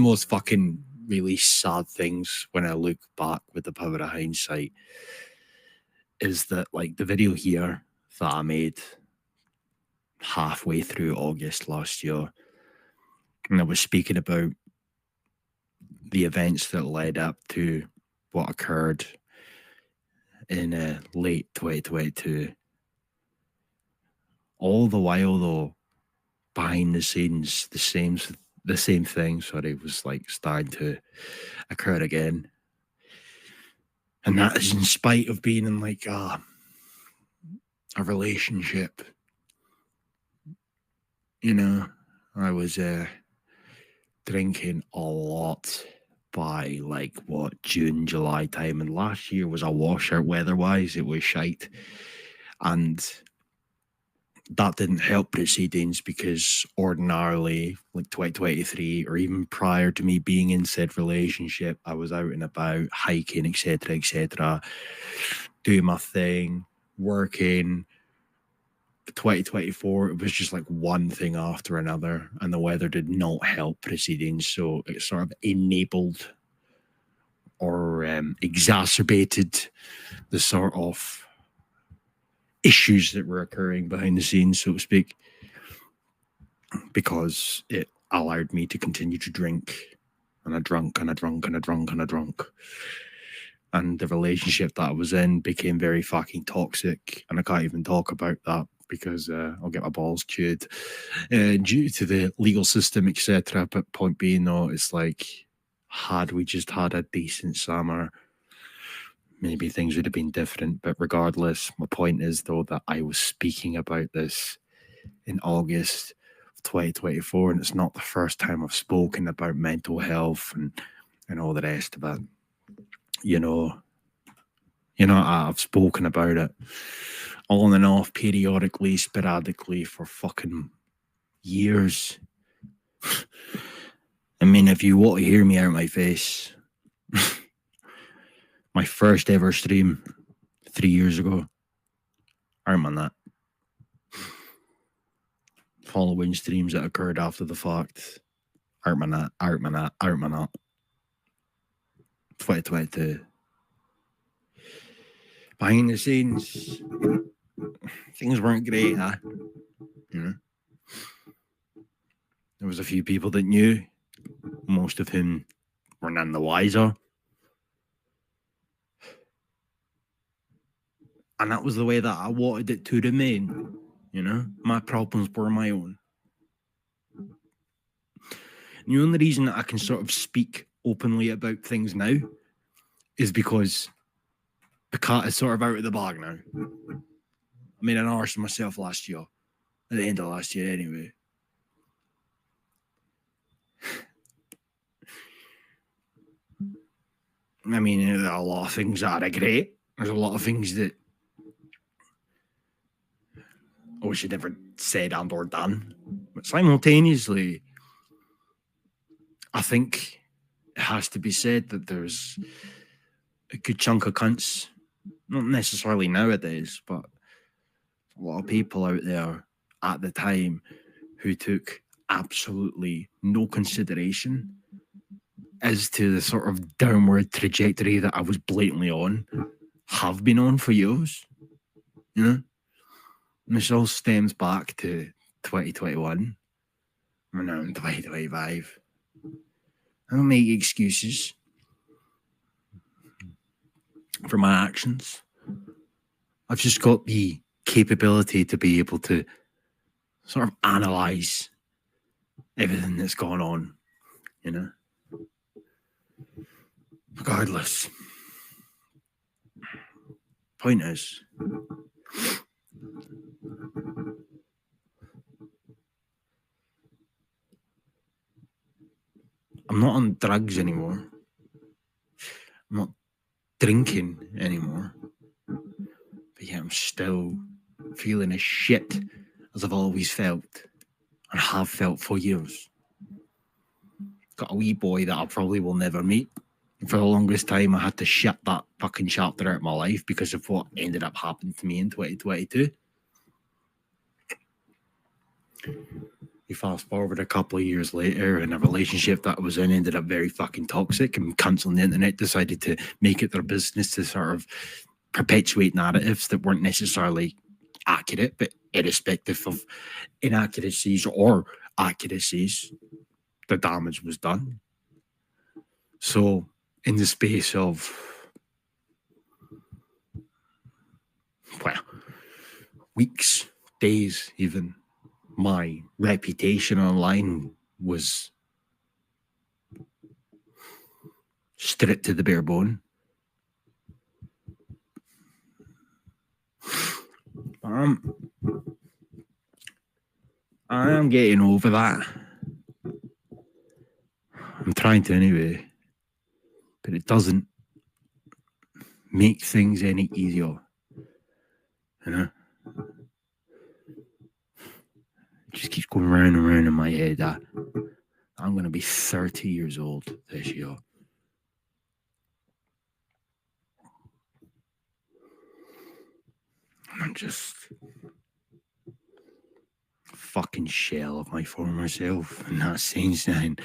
most fucking really sad things when I look back with the power of hindsight is that, like, the video here that I made halfway through August last year, and I was speaking about the events that led up to what occurred in late 2022. All the while, though, behind the scenes, the same thing, was like starting to occur again. And that is in spite of being in like a relationship. You know, I was drinking a lot by like June, July time, and last year was a washout weather-wise. It was shite, and that didn't help proceedings because ordinarily, like 2023, or even prior to me being in said relationship, I was out and about hiking, etc., doing my thing, working. 2024, it was just like one thing after another, and the weather did not help proceedings, so it sort of enabled or exacerbated the sort of issues that were occurring behind the scenes, so to speak, because it allowed me to continue to drink, and I drunk, and the relationship that I was in became very fucking toxic, and I can't even talk about that because I'll get my balls chewed due to the legal system, etc. But point being, though, it's like, had we just had a decent summer, maybe things would have been different. But regardless, my point is, though, that I was speaking about this in August of 2024, and it's not the first time I've spoken about mental health and all the rest of it. You know, I've spoken about it on and off, periodically, sporadically, for fucking years. I mean, if you want to hear me out of my face, my first ever stream 3 years ago, I'm on that. Following streams that occurred after the fact, I'm on that. 2022. Behind the scenes, things weren't great, huh? You know? There was a few people that knew, most of whom were none the wiser. And that was the way that I wanted it to remain, you know? My problems were my own. And the only reason that I can sort of speak openly about things now is because the cat is sort of out of the bag now. I made an arse of myself last year, at the end of last year anyway. I mean, there are a lot of things that I regret. There's a lot of things that I wish I'd never said and or done. But simultaneously, I think it has to be said that there's a good chunk of cunts, not necessarily nowadays, but a lot of people out there at the time who took absolutely no consideration as to the sort of downward trajectory that I was blatantly on, have been on for years, you know? And this all stems back to 2021. We're now in 2025. I don't make excuses for my actions. I've just got the capability to be able to sort of analyze everything that's gone on, you know? Regardless. Point is, I'm not on drugs anymore. I'm not drinking anymore. But yeah, I'm still feeling as shit as I've always felt and have felt for years. Got a wee boy that I probably will never meet. And for the longest time, I had to shut that fucking chapter out of my life because of what ended up happening to me in 2022. You fast forward a couple of years later, and a relationship that I was in ended up very fucking toxic, and cunts on the internet decided to make it their business to sort of perpetuate narratives that weren't necessarily accurate, but irrespective of inaccuracies or accuracies, the damage was done. So, in the space of, well, weeks, days, even, my reputation online was stripped to the bare bone. I am getting over that. I'm trying to anyway, but it doesn't make things any easier. You know? It just keeps going round and round in my head that I'm going to be 30 years old this year. And I'm just a fucking shell of my former self in that sense. And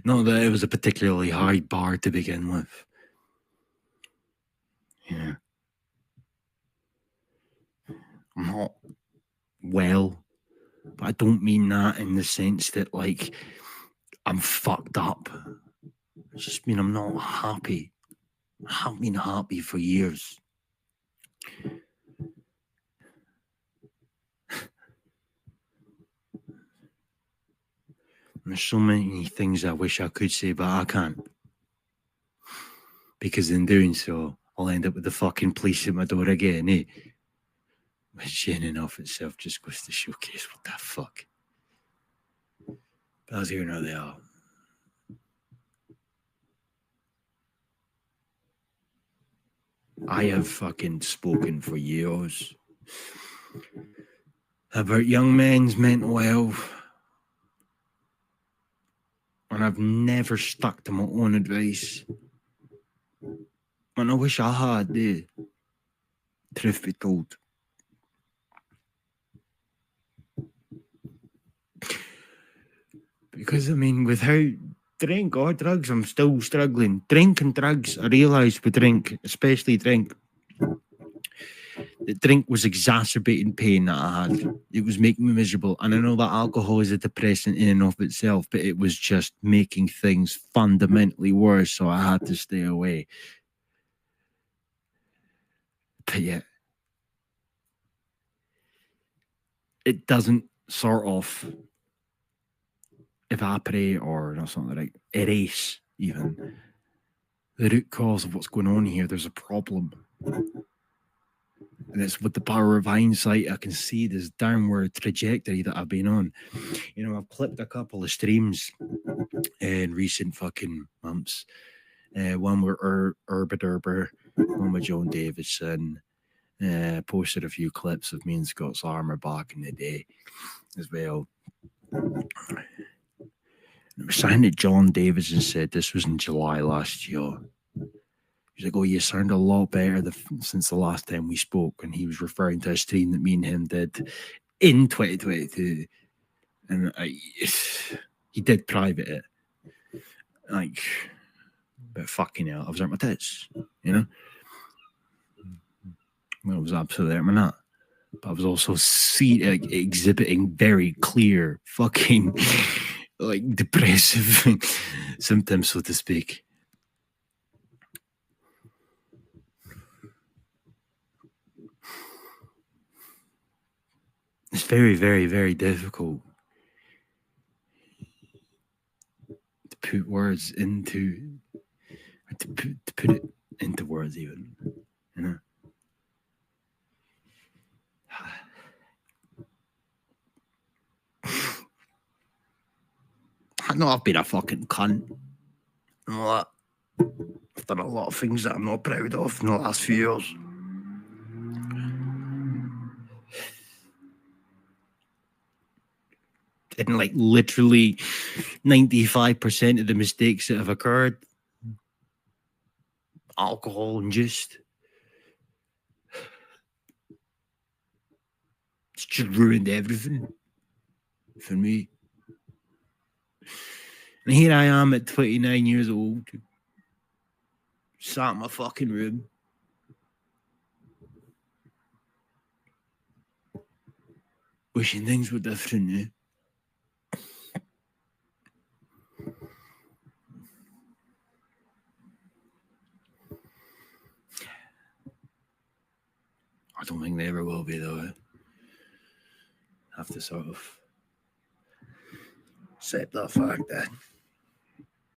not that it was a particularly high bar to begin with. Yeah. I'm not well, but I don't mean that in the sense that, like, I'm fucked up. I just mean I'm not happy. I haven't been happy for years. There's so many things I wish I could say, but I can't. Because in doing so, I'll end up with the fucking police at my door again, eh? Which in and of itself just goes to showcase what the fuck. But as here now they are. I have fucking spoken for years about young men's mental health, and I've never stuck to my own advice. And I wish I had, truth be told. Because, I mean, without drink or drugs, I'm still struggling. Drink and drugs, I realised with drink, especially drink, the drink was exacerbating pain that I had. It was making me miserable. And I know that alcohol is a depressant in and of itself, but it was just making things fundamentally worse, so I had to stay away. But yeah, it doesn't sort of evaporate or something like erase even the root cause of what's going on here. There's a problem. And it's with the power of hindsight, I can see this downward trajectory that I've been on. You know, I've clipped a couple of streams in recent fucking months. One with Urban Derber, one with John Davidson. Posted a few clips of me and Scott's Armour back in the day as well. It was something that John Davidson said. This was in July last year. He's like, "Oh, you sound a lot better since the last time we spoke." And he was referring to a stream that me and him did in 2022. And he did private it. Like, but fucking hell, I was at my tits, you know? Well, I was absolutely at my nut. But I was also exhibiting very clear fucking like depressive symptoms, so to speak. It's very, very, very difficult to put words into, or to put it into words even, you know? I know I've been a fucking cunt. You know that? I've done a lot of things that I'm not proud of in the last few years. And like literally 95% of the mistakes that have occurred, alcohol induced. It's just ruined everything for me. And here I am at 29 years old, sat in my fucking room, wishing things were different now. I don't think they ever will be, though. I have to sort of accept that fact that